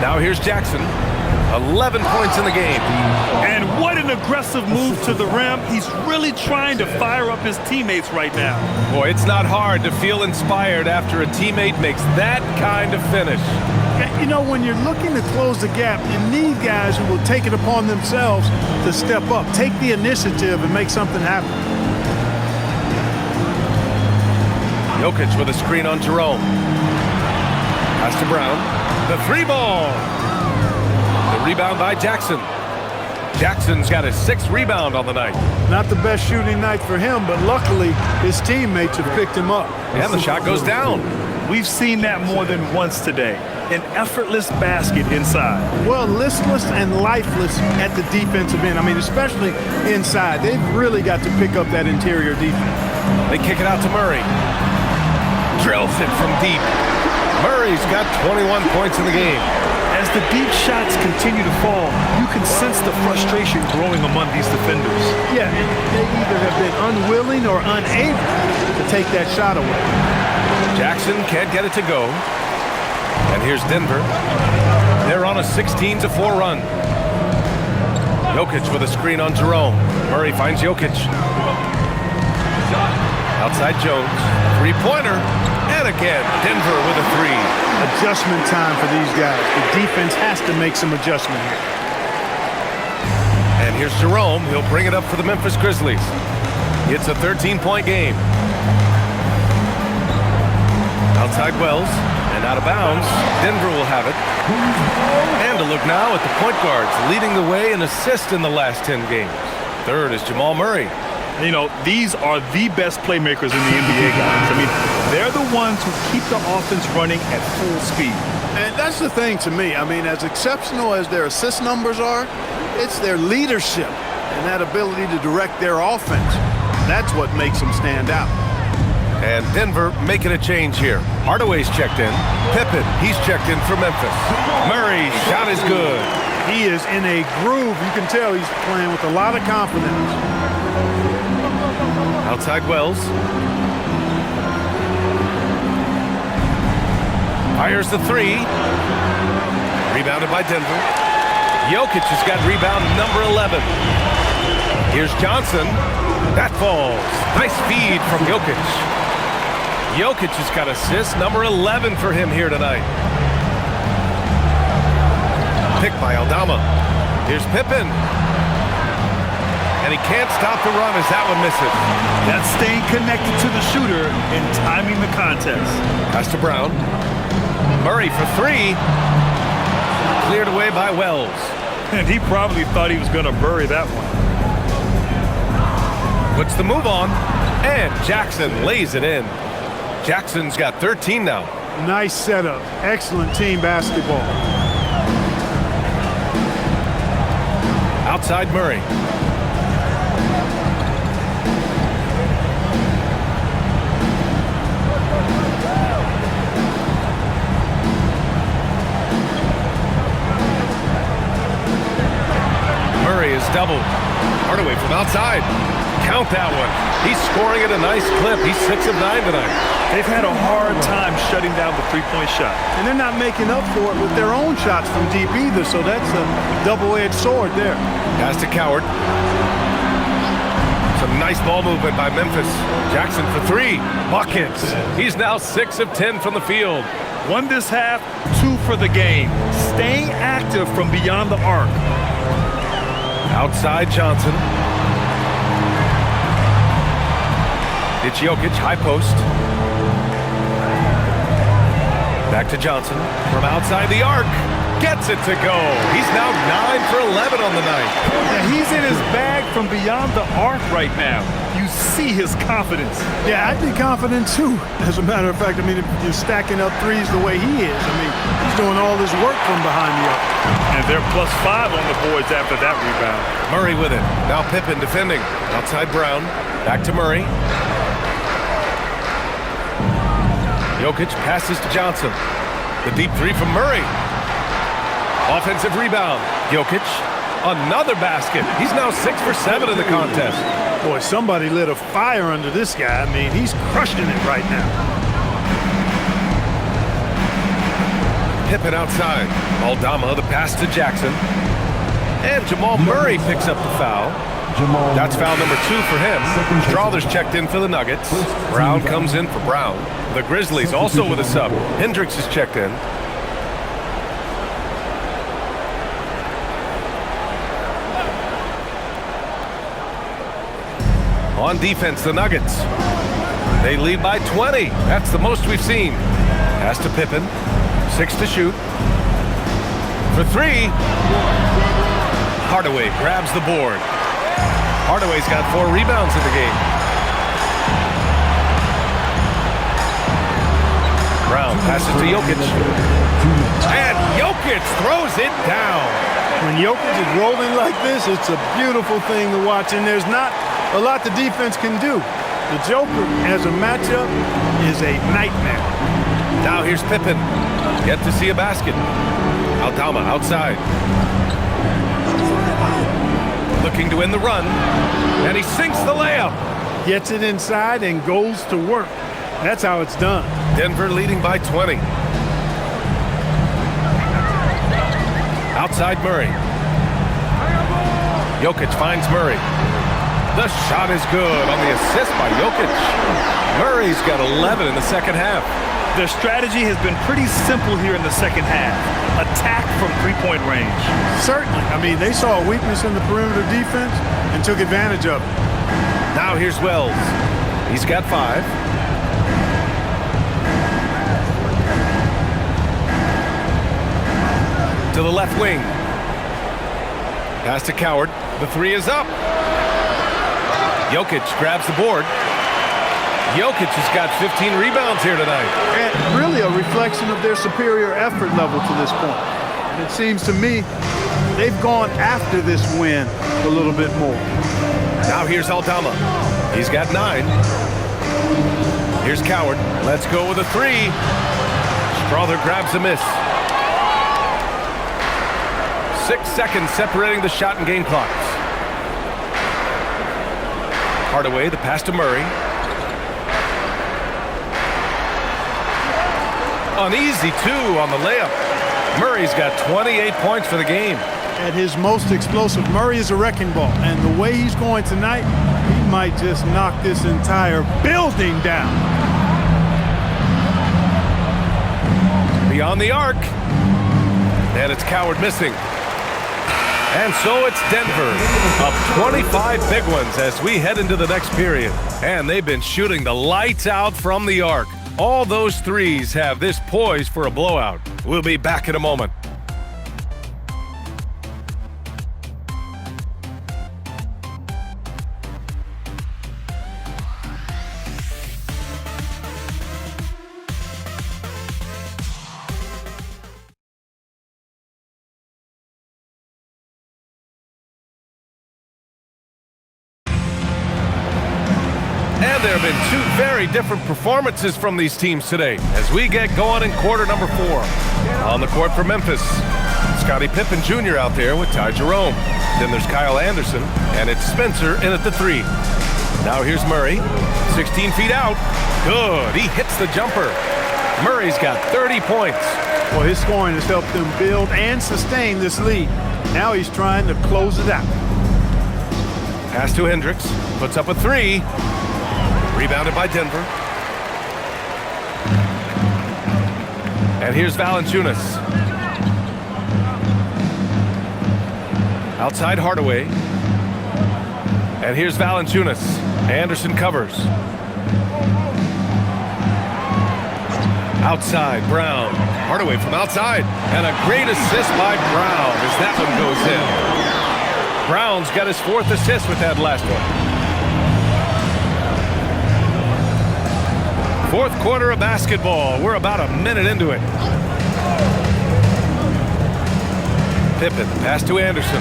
Now here's Jackson. 11 points in the game. And what an aggressive move to the rim. He's really trying to fire up his teammates right now. Boy, it's not hard to feel inspired after a teammate makes that kind of finish. You know, when you're looking to close the gap, you need guys who will take it upon themselves to step up, take the initiative, and make something happen. Jokic with a screen on Jerome. Pass to Brown. The 3-ball. The rebound by Jackson. Jackson's got his 6th rebound on the night. Not the best shooting night for him, but luckily his teammates have picked him up. And the shot goes down. We've seen that more than once today. An effortless basket inside. Well, listless and lifeless at the defensive end. I mean, especially inside. They've really got to pick up that interior defense. They kick it out to Murray. Drills it from deep. Murray's got 21 points in the game. As the deep shots continue to fall, you can sense the frustration growing among these defenders. Yeah, they either have been unwilling or unable to take that shot away. Jackson can't get it to go. And here's Denver. They're on a 16-4 run. Jokic with a screen on Jerome. Murray finds Jokic. Outside Jones. 3-pointer. And again, Denver with a 3. Adjustment time for these guys. The defense has to make some adjustment here. And here's Jerome. He'll bring it up for the Memphis Grizzlies. It's a 13-point game. Outside Wells. And out of bounds. Denver will have it. And a look now at the point guards, leading the way in assists in the last 10 games. Third is Jamal Murray. You know, these are the best playmakers in the NBA, guys. I mean, they're the ones who keep the offense running at full speed. And that's the thing to me. I mean, as exceptional as their assist numbers are, it's their leadership and that ability to direct their offense. That's what makes them stand out. And Denver making a change here. Hardaway's checked in. Pippen, he's checked in for Memphis. Murray's shot is good. He is in a groove. You can tell he's playing with a lot of confidence. Outside Wells. Fires the three. Rebounded by Denver. Jokic has got rebound number 11. Here's Johnson. That falls. Nice feed from Jokic. Jokic has got assist number 11 for him here tonight. Picked by Aldama. Here's Pippen. And he can't stop the run as that one misses. That's staying connected to the shooter and timing the contest. Pass to Brown. Murray for three. Cleared away by Wells. And he probably thought he was going to bury that one. Puts the move on. And Jackson lays it in. Jackson's got 13 now. Nice setup. Excellent team basketball. Outside Murray. Murray is doubled. Hardaway from outside. Count that one. He's scoring at a nice clip. He's 6 of 9 tonight. They've had a hard time shutting down the three-point shot. And they're not making up for it with their own shots from deep either, so that's a double-edged sword there. Pass to Coward. Some nice ball movement by Memphis. Jackson for three. Buckets. He's now 6 of 10 from the field. 1 this half, 2 for the game. Staying active from beyond the arc. Outside Johnson. It's Jokic, high post. Back to Johnson from outside the arc. Gets it to go. He's now 9 for 11 on the night. Yeah, he's in his bag from beyond the arc right now. You see his confidence. Yeah, I'd be confident too. As a matter of fact, I mean, if you're stacking up threes the way he is, I mean, he's doing all this work from behind the arc. And they're +5 on the boards after that rebound. Murray with it. Now Pippen defending. Outside Brown. Back to Murray. Jokic passes to Johnson. The deep three from Murray. Offensive rebound. Jokic. Another basket. He's now 6 for 7 in the contest. Boy, somebody lit a fire under this guy. I mean, he's crushing it right now. Pippen outside. Aldama, the pass to Jackson. And Jamal Murray picks up the foul. That's foul number 2 for him. Strawther's checked in for the Nuggets. Brown comes in for Brown. The Grizzlies also with a sub. Hendricks is checked in. On defense, the Nuggets. They lead by 20. That's the most we've seen. Pass to Pippen. 6 to shoot. For 3. Hardaway grabs the board. Hardaway's got 4 rebounds in the game. Brown passes to Jokic. And Jokic throws it down. When Jokic is rolling like this, it's a beautiful thing to watch, and there's not a lot the defense can do. The Joker, as a matchup, is a nightmare. Now here's Pippen. Yet to see a basket. Aldama outside. Looking to win the run. And he sinks the layup. Gets it inside and goes to work. That's how it's done. Denver leading by 20. Outside Murray. Jokic finds Murray. The shot is good on the assist by Jokic. Murray's got 11 in the second half. Their strategy has been pretty simple here in the second half. Attack from three-point range. Certainly. I mean, they saw a weakness in the perimeter defense and took advantage of it. Now here's Wells. He's got 5. To the left wing. Pass to Coward. The 3 is up. Jokic grabs the board. Jokic has got 15 rebounds here tonight. And really a reflection of their superior effort level to this point. And it seems to me they've gone after this win a little bit more. Now here's Aldama. He's got 9. Here's Coward. Let's go with a 3. Strawther grabs a miss. 6 seconds separating the shot and game clocks. Hardaway, the pass to Murray. An easy 2 on the layup. Murray's got 28 points for the game. At his most explosive, Murray is a wrecking ball. And the way he's going tonight, he might just knock this entire building down. Beyond the arc. And it's Coward missing. And so it's Denver up 25 big ones as we head into the next period. And they've been shooting the lights out from the arc. All those threes have this poised for a blowout. We'll be back in a moment. And there have been 2 very different performances from these teams today as we get going in quarter number 4. On the court for Memphis, Scottie Pippen Jr. out there with Ty Jerome. Then there's Kyle Anderson, and it's Spencer in at the 3. Now here's Murray, 16 feet out. Good, he hits the jumper. Murray's got 30 points. Well, his scoring has helped them build and sustain this lead. Now he's trying to close it out. Pass to Hendricks, puts up a 3. Rebounded by Denver. And here's Valanciunas. Outside Hardaway. And here's Valanciunas. Anderson covers. Outside, Brown. Hardaway from outside. And a great assist by Brown as that one goes in. Brown's got his 4th assist with that last one. 4th quarter of basketball. We're about a minute into it. Pippen, pass to Anderson.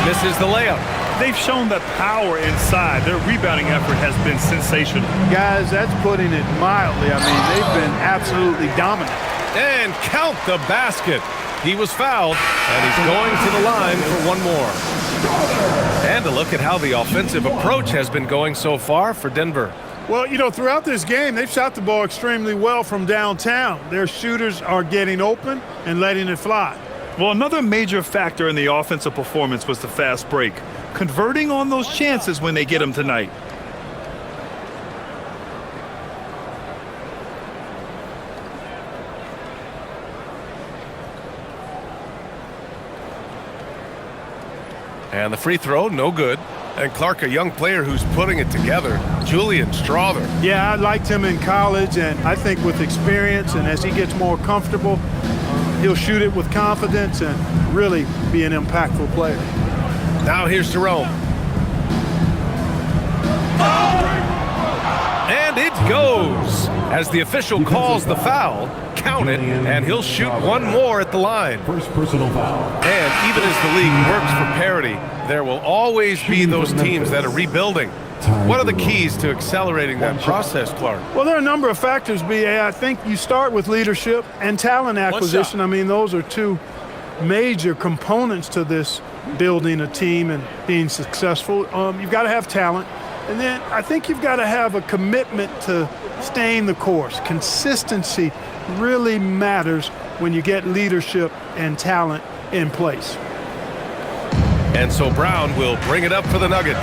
Misses the layup. They've shown that power inside. Their rebounding effort has been sensational. Guys, that's putting it mildly. I mean, they've been absolutely dominant. And count the basket. He was fouled, and he's going to the line for one more. And a look at how the offensive approach has been going so far for Denver. Well, you know, throughout this game, they've shot the ball extremely well from downtown. Their shooters are getting open and letting it fly. Well, another major factor in the offensive performance was the fast break, converting on those chances when they get them tonight. And the free throw, no good. And Clark, a young player who's putting it together, Julian Strawther. Yeah, I liked him in college, and I think with experience and as he gets more comfortable, he'll shoot it with confidence and really be an impactful player. Now here's Jerome. And it goes as the official calls the foul. Count it, and he'll shoot one more at the line. First personal foul. And even as the league works for parity, there will always be those teams that are rebuilding. What are the keys to accelerating that process, Clark? Well, there are a number of factors, B.A. I think you start with leadership and talent acquisition. I mean, those are 2 major components to this building a team and being successful. You've got to have talent. And then I think you've got to have a commitment to staying the course. Consistency really matters when you get leadership and talent in place. And so Brown will bring it up for the Nuggets.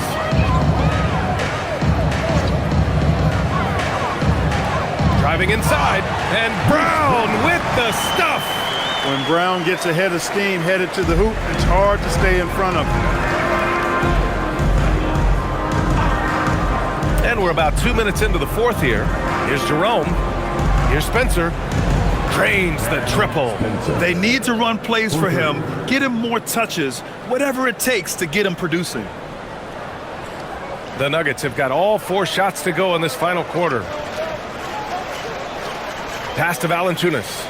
Driving inside, and Brown with the stuff. When Brown gets ahead of steam, headed to the hoop, it's hard to stay in front of him. And we're about 2 minutes into the 4th here. Here's Jerome. Here's Spencer. Drains the triple. They need to run plays for him, get him more touches, whatever it takes to get him producing. The Nuggets have got all 4 shots to go in this final quarter. Pass to Valanciunas.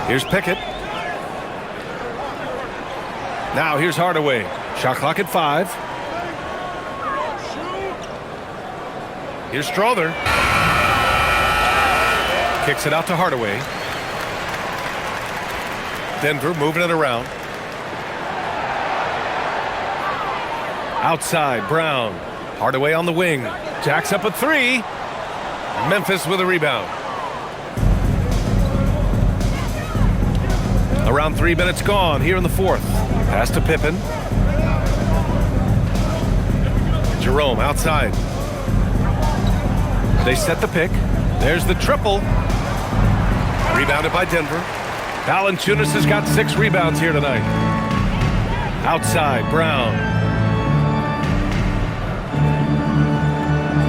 Here's Pickett. Now here's Hardaway. Shot clock at 5. Here's Strawther. Kicks it out to Hardaway. Denver moving it around. Outside, Brown. Hardaway on the wing. Jacks up a three. Memphis with a rebound. Around 3 minutes gone here in the fourth. Pass to Pippen. Jerome outside. They set the pick. There's the triple. Rebounded by Denver. Valanciunas has got 6 rebounds here tonight. Outside, Brown.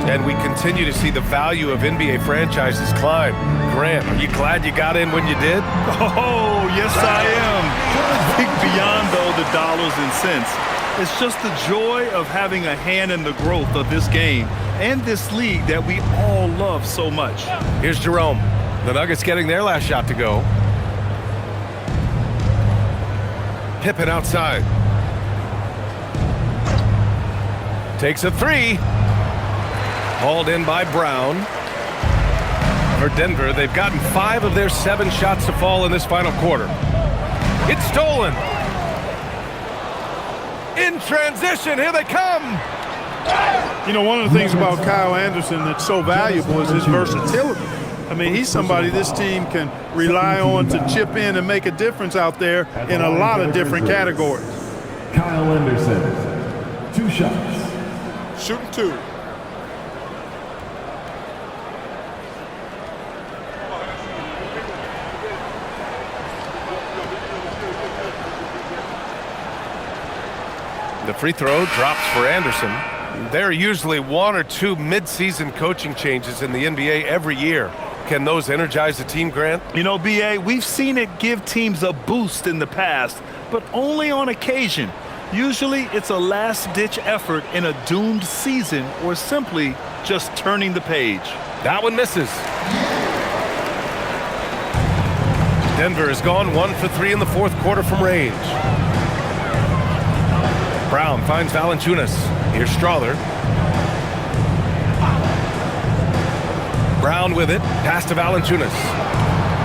And we continue to see the value of NBA franchises climb. Grant, are you glad you got in when you did? Oh, yes, I am. I think beyond, though, the dollars and cents, it's just the joy of having a hand in the growth of this game and this league that we all love so much. Here's Jerome. The Nuggets getting their last shot to go. Pippen outside. Takes a three. Hauled in by Brown. For Denver, they've gotten 5 of their 7 shots to fall in this final quarter. It's stolen. In transition, here they come. You know, one of the things about Kyle Anderson that's so valuable is his versatility. I mean, he's somebody this team can rely on to chip in and make a difference out there in a lot of different categories. Kyle Anderson, 2 shots. Shooting 2. The free throw drops for Anderson. There are usually 1 or 2 mid-season coaching changes in the NBA every year. Can those energize the team, Grant? You know, B.A., we've seen it give teams a boost in the past, but only on occasion. Usually it's a last-ditch effort in a doomed season or simply just turning the page. That one misses. Denver has gone 1 for 3 in the fourth quarter from range. Brown finds Valanciunas. Here's Strawther. Brown with it. Pass to Valanciunas.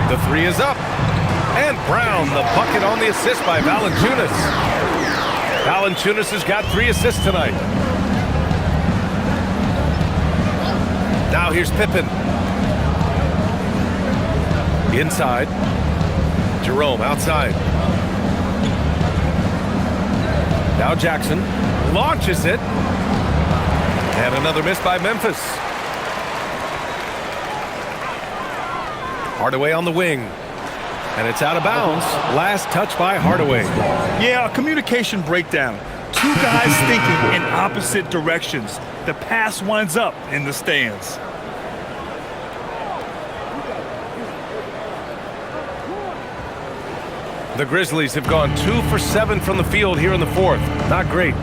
The 3 is up. And Brown, the bucket on the assist by Valanciunas. Valanciunas has got 3 assists tonight. Now here's Pippen. Inside. Jerome outside. Now Jackson launches it. And another miss by Memphis. Hardaway on the wing. And it's out of bounds. Last touch by Hardaway. Yeah, a communication breakdown. 2 guys thinking in opposite directions. The pass winds up in the stands. The Grizzlies have gone 2 for 7 from the field here in the fourth. Not great.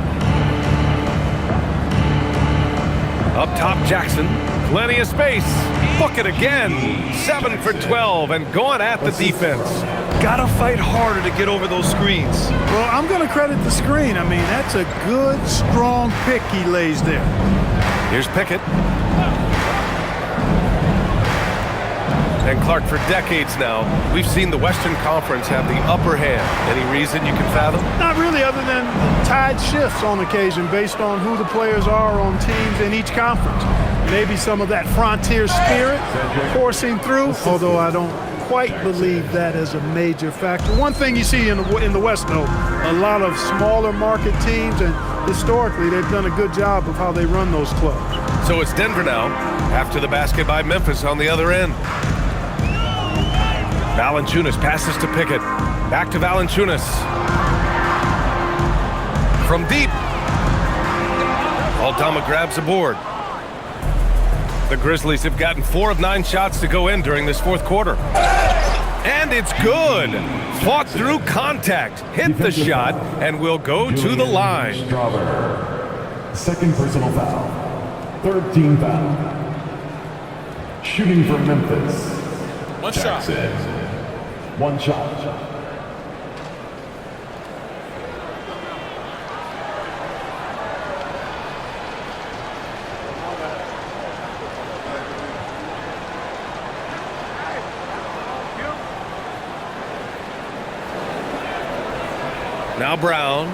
Up top, Jackson. Plenty of space. Bucket again. 7 for 12 and going at the defense. Gotta fight harder to get over those screens. Well, I'm going to credit the screen. I mean, that's a good, strong pick he lays there. Here's Pickett. And Clark, for decades now, we've seen the Western Conference have the upper hand. Any reason you can fathom? Not really, other than tide shifts on occasion based on who the players are on teams in each conference. Maybe some of that frontier spirit coursing through, although I don't quite believe that is a major factor. One thing you see in the West, though, a lot of smaller market teams, and historically they've done a good job of how they run those clubs. So it's Denver now, after the basket by Memphis on the other end. Valanciunas passes to Pickett. Back to Valanciunas. From deep. Aldama grabs a board. The Grizzlies have gotten 4 of 9 shots to go in during this fourth quarter. And it's good. Fought through contact. Hit the shot and will go to the line. Second personal foul. 3rd team foul. Shooting for Memphis. 1 shot. 1 shot. Now Brown.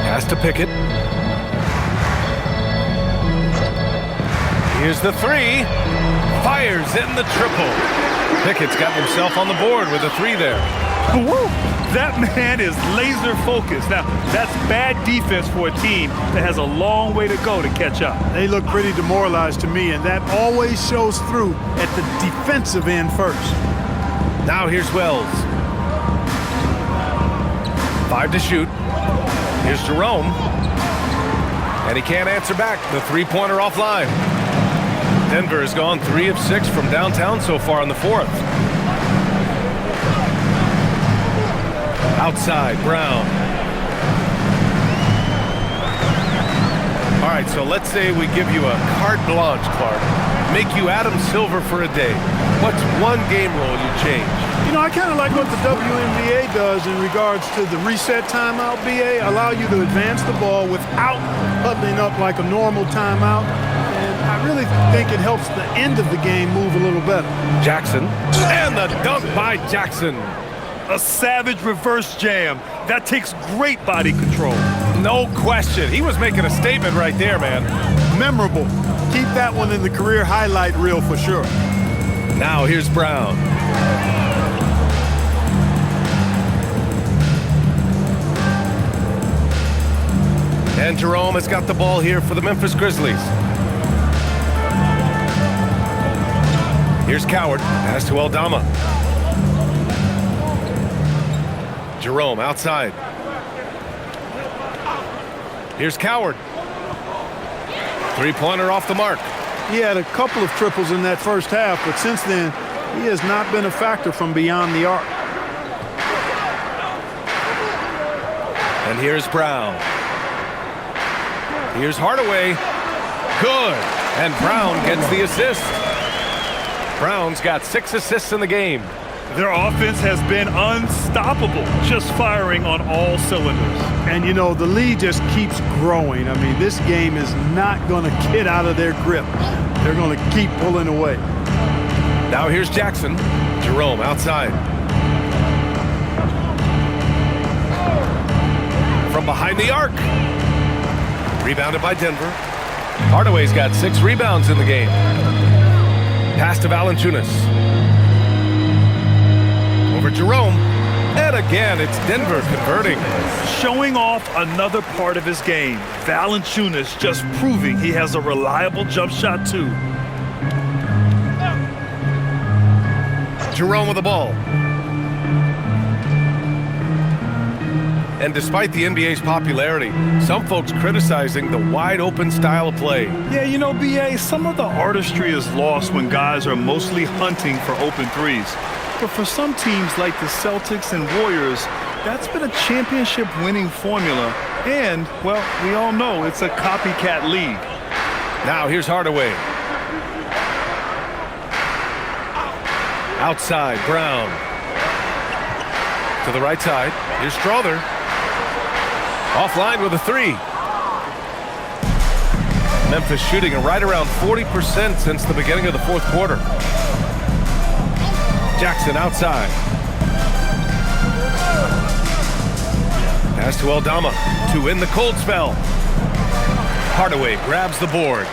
Pass to Pickett. Here's the three. Fires in the triple. Pickett's got himself on the board with a three there. Woo! That man is laser focused. Now, that's bad defense for a team that has a long way to go to catch up. They look pretty demoralized to me, and that always shows through at the defensive end first. Now here's Wells. 5 to shoot. Here's Jerome. And he can't answer back. The three-pointer offline. Denver has gone 3 of 6 from downtown so far in the fourth. Outside, Brown. All right, so let's say we give you a carte blanche, Clark. Make you Adam Silver for a day. What's one game rule you change? You know, I kind of like what the WNBA does in regards to the reset timeout, BA. Allow you to advance the ball without huddling up like a normal timeout. And I really think it helps the end of the game move a little better. Jackson. And the dunk by Jackson. A savage reverse jam. That takes great body control. No question. He was making a statement right there, man. Memorable. Keep that one in the career highlight reel for sure. Now here's Brown. And Jerome has got the ball here for the Memphis Grizzlies. Here's Coward. Pass to Aldama. Jerome outside. Here's Coward. Three-pointer off the mark. He had a couple of triples in that first half, but since then, he has not been a factor from beyond the arc. And here's Brown. Here's Hardaway. Good. And Brown gets the assist. Brown's got 6 assists in the game. Their offense has been unstoppable, just firing on all cylinders. And, you know, the lead just keeps growing. I mean, this game is not going to get out of their grip. They're going to keep pulling away. Now here's Jackson. Jerome outside. From behind the arc. Rebounded by Denver. Hardaway's got 6 rebounds in the game. Pass to Valanciunas. Over Jerome. And again, it's Denver converting. Showing off another part of his game. Valanciunas just proving he has a reliable jump shot too. Jerome with the ball. And despite the NBA's popularity, some folks criticizing the wide-open style of play. Yeah, you know, BA, some of the artistry is lost when guys are mostly hunting for open threes. But for some teams like the Celtics and Warriors, that's been a championship-winning formula. And, well, we all know it's a copycat league. Now here's Hardaway. Outside, Brown. To the right side. Here's Strother. Offline with a 3. Memphis shooting right around 40% since the beginning of the fourth quarter. Jackson outside. Pass to Aldama to end the cold spell. Hardaway grabs the board.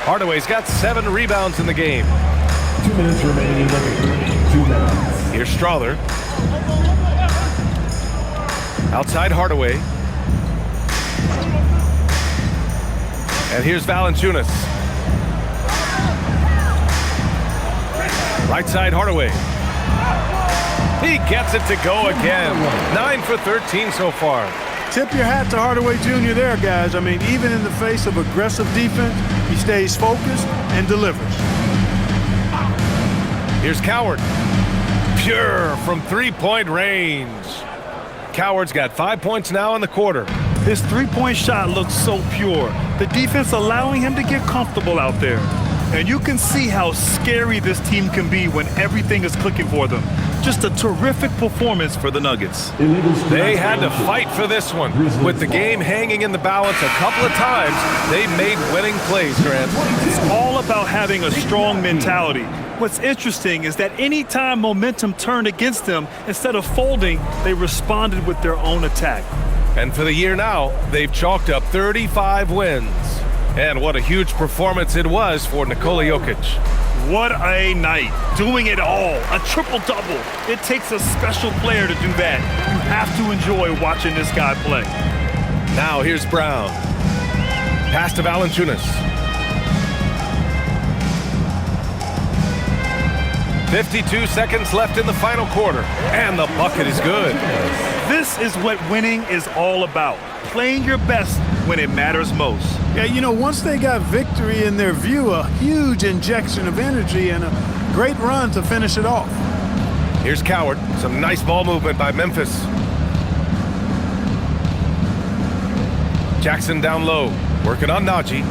Hardaway's got 7 rebounds in the game. 2 minutes remaining in the game. 2 minutes. Here's Strother. Outside Hardaway. And here's Valanciunas. Right side Hardaway. He gets it to go again. 9 for 13 so far. Tip your hat to Hardaway Jr. there, guys. I mean, even in the face of aggressive defense, he stays focused and delivers. Here's Coward. Pure from three-point range. Coward's got 5 points now in the quarter. His three-point shot looks so pure. The defense allowing him to get comfortable out there. And you can see how scary this team can be when everything is clicking for them. Just a terrific performance for the Nuggets. They had to fight for this one. With the game hanging in the balance a couple of times, they made winning plays, Grant. It's all about having a strong mentality. What's interesting is that anytime momentum turned against them, instead of folding, they responded with their own attack. And for the year now, they've chalked up 35 wins. And what a huge performance it was for Nikola Jokic. What a night. Doing it all. A triple-double. It takes a special player to do that. You have to enjoy watching this guy play. Now here's Brown. Pass to Valanciunas. 52 seconds left in the final quarter, and the bucket is good. This is what winning is all about. Playing your best when it matters most. Yeah, you know, once they got victory in their view, a huge injection of energy and a great run to finish it off. Here's Coward. Some nice ball movement by Memphis. Jackson down low, working on Najee.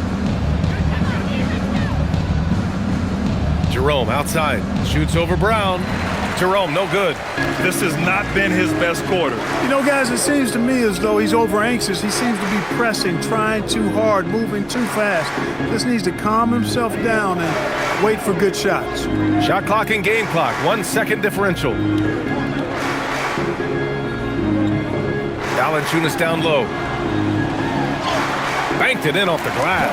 Jerome outside, shoots over Brown. Jerome, no good. This has not been his best quarter. You know, guys, it seems to me as though he's over anxious. He seems to be pressing, trying too hard, moving too fast. Just needs to calm himself down and wait for good shots. Shot clock and game clock, 1 second differential. Valanciunas down low. Banked it in off the glass.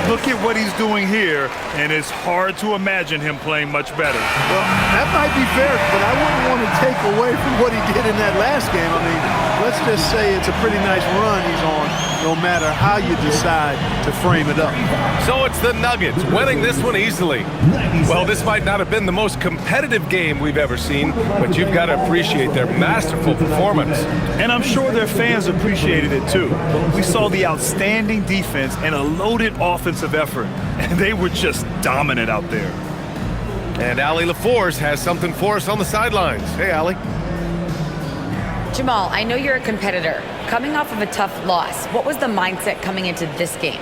Look at what he's doing here, and it's hard to imagine him playing much better. Well, that might be fair, but I wouldn't want to take away from what he did in that last game. I mean, let's just say it's a pretty nice run he's on, no matter how you decide to frame it up. So it's the Nuggets winning this one easily. Well, this might not have been the most competitive game we've ever seen, but you've got to appreciate their masterful performance. And I'm sure their fans appreciated it too. We saw the outstanding defense and a loaded offensive effort, and they were just dominant out there. And Allie LaForce has something for us on the sidelines. Hey, Allie. Jamal, I know you're a competitor. Coming off of a tough loss, what was the mindset coming into this game?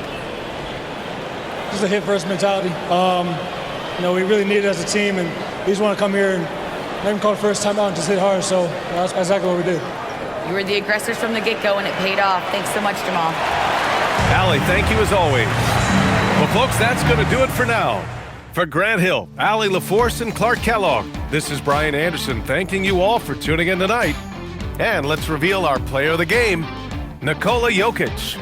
Just a hit-first mentality. You know, we really need it as a team, and we just want to come here and not even call the first time out and just hit hard. So that's exactly what we did. You were the aggressors from the get-go, and it paid off. Thanks so much, Jamal. Allie, thank you as always. Well, folks, that's going to do it for now. For Grant Hill, Allie LaForce, and Clark Kellogg, this is Brian Anderson thanking you all for tuning in tonight. And let's reveal our player of the game, Nikola Jokic.